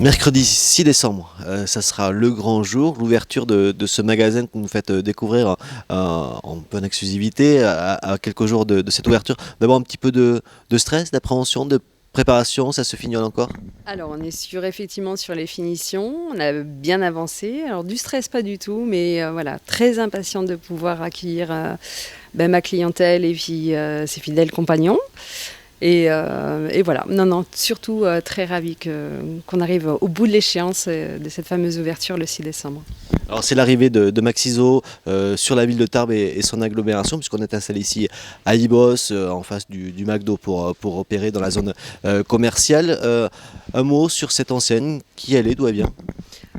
Mercredi 6 décembre, ça sera le grand jour, l'ouverture de ce magasin que vous nous faites découvrir en bonne exclusivité à quelques jours de cette ouverture. D'abord un petit peu de stress, d'appréhension, de préparation, ça se fignole encore? Alors, on est effectivement sur les finitions, on a bien avancé. Alors, du stress, pas du tout, mais voilà, très impatiente de pouvoir accueillir ma clientèle et puis ses fidèles compagnons. Et voilà, non, surtout très ravie qu'on arrive au bout de l'échéance de cette fameuse ouverture le 6 décembre. Alors c'est l'arrivée de Maxiso sur la ville de Tarbes et son agglomération, puisqu'on est installé ici à Ibos, en face du McDo pour opérer dans la zone commerciale. Un mot sur cette enseigne, qui elle est, d'où elle vient?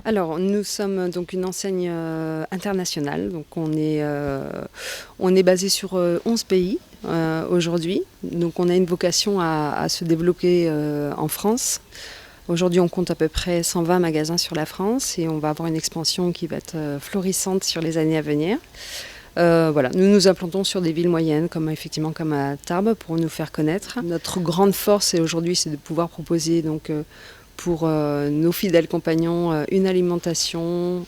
Alors, nous sommes donc une enseigne internationale, donc on est basé sur 11 pays aujourd'hui, donc on a une vocation à se développer en France. Aujourd'hui, on compte à peu près 120 magasins sur la France et on va avoir une expansion qui va être florissante sur les années à venir. Voilà, nous nous implantons sur des villes moyennes, comme à Tarbes, pour nous faire connaître. Notre grande force aujourd'hui, c'est de pouvoir proposer donc pour nos fidèles compagnons une alimentation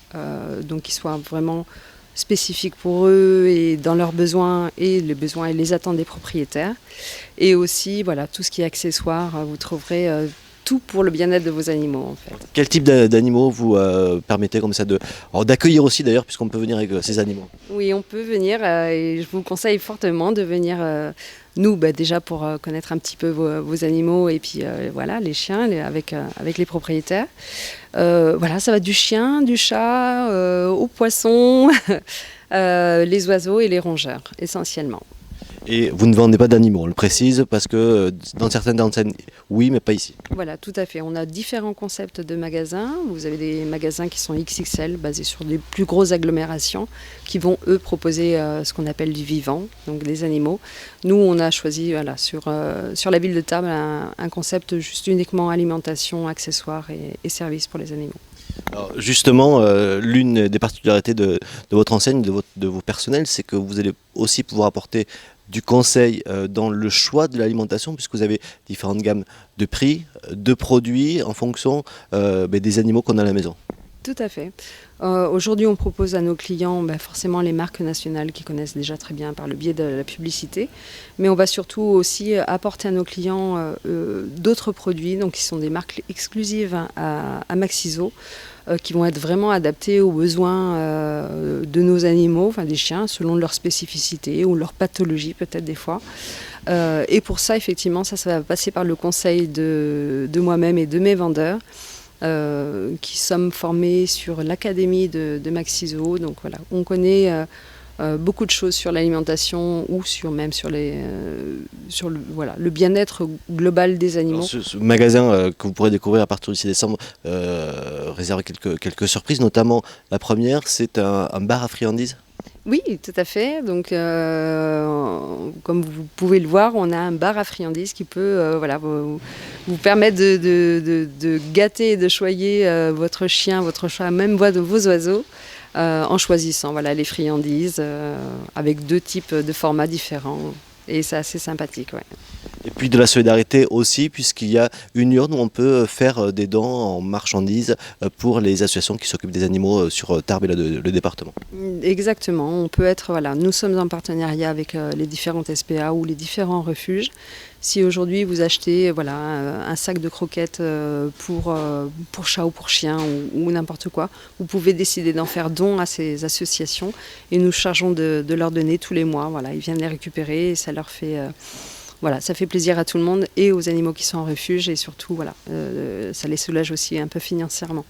donc qui soit vraiment spécifique pour eux et dans leurs besoins et les besoins et les attentes des propriétaires. Et aussi, voilà, tout ce qui est accessoires, vous trouverez tout pour le bien-être de vos animaux en fait. Quel type d'animaux vous permettez comme ça d'accueillir aussi d'ailleurs, puisqu'on peut venir avec ces animaux? Oui, on peut venir et je vous conseille fortement de venir nous déjà pour connaître un petit peu vos animaux et puis voilà les chiens avec les propriétaires. Voilà, ça va du chien, du chat, aux poissons, les oiseaux et les rongeurs essentiellement. Et vous ne vendez pas d'animaux, on le précise, parce que dans certaines enseignes, oui, mais pas ici. Voilà, tout à fait. On a différents concepts de magasins. Vous avez des magasins qui sont XXL, basés sur des plus grosses agglomérations, qui vont, eux, proposer ce qu'on appelle du vivant, donc des animaux. Nous, on a choisi, voilà, sur la ville de Tarbes, un concept juste uniquement alimentation, accessoires et services pour les animaux. Alors justement, l'une des particularités de votre enseigne, de vos personnels, c'est que vous allez aussi pouvoir apporter du conseil dans le choix de l'alimentation, puisque vous avez différentes gammes de prix, de produits en fonction des animaux qu'on a à la maison. Tout à fait. Aujourd'hui, on propose à nos clients forcément les marques nationales qu'ils connaissent déjà très bien par le biais de la publicité, mais on va surtout aussi apporter à nos clients d'autres produits, donc qui sont des marques exclusives à Maxiso, qui vont être vraiment adaptés aux besoins de nos animaux, enfin des chiens, selon leur spécificité ou leur pathologie peut-être des fois. Et pour ça, effectivement, ça va passer par le conseil de moi-même et de mes vendeurs. Qui sommes formés sur l'académie de Maxiso. Donc voilà, on connaît beaucoup de choses sur l'alimentation ou sur le bien-être global des animaux. Alors, ce magasin que vous pourrez découvrir à partir du 6 décembre réserve quelques surprises, notamment la première, c'est un bar à friandises. Oui, tout à fait. Donc, comme vous pouvez le voir, on a un bar à friandises qui peut vous permettre de gâter et de choyer votre chien, votre chat, même vos oiseaux, en choisissant les friandises avec 2 types de formats différents. Et c'est assez sympathique, ouais. Et puis de la solidarité aussi, puisqu'il y a une urne où on peut faire des dons en marchandises pour les associations qui s'occupent des animaux sur Tarbes et le département. Exactement, on peut être, nous sommes en partenariat avec les différentes SPA ou les différents refuges. Si aujourd'hui vous achetez un sac de croquettes pour chat ou pour chien ou n'importe quoi, vous pouvez décider d'en faire don à ces associations et nous chargeons de leur donner tous les mois. Voilà, ils viennent les récupérer et ça leur fait... ça fait plaisir à tout le monde et aux animaux qui sont en refuge et surtout ça les soulage aussi un peu financièrement.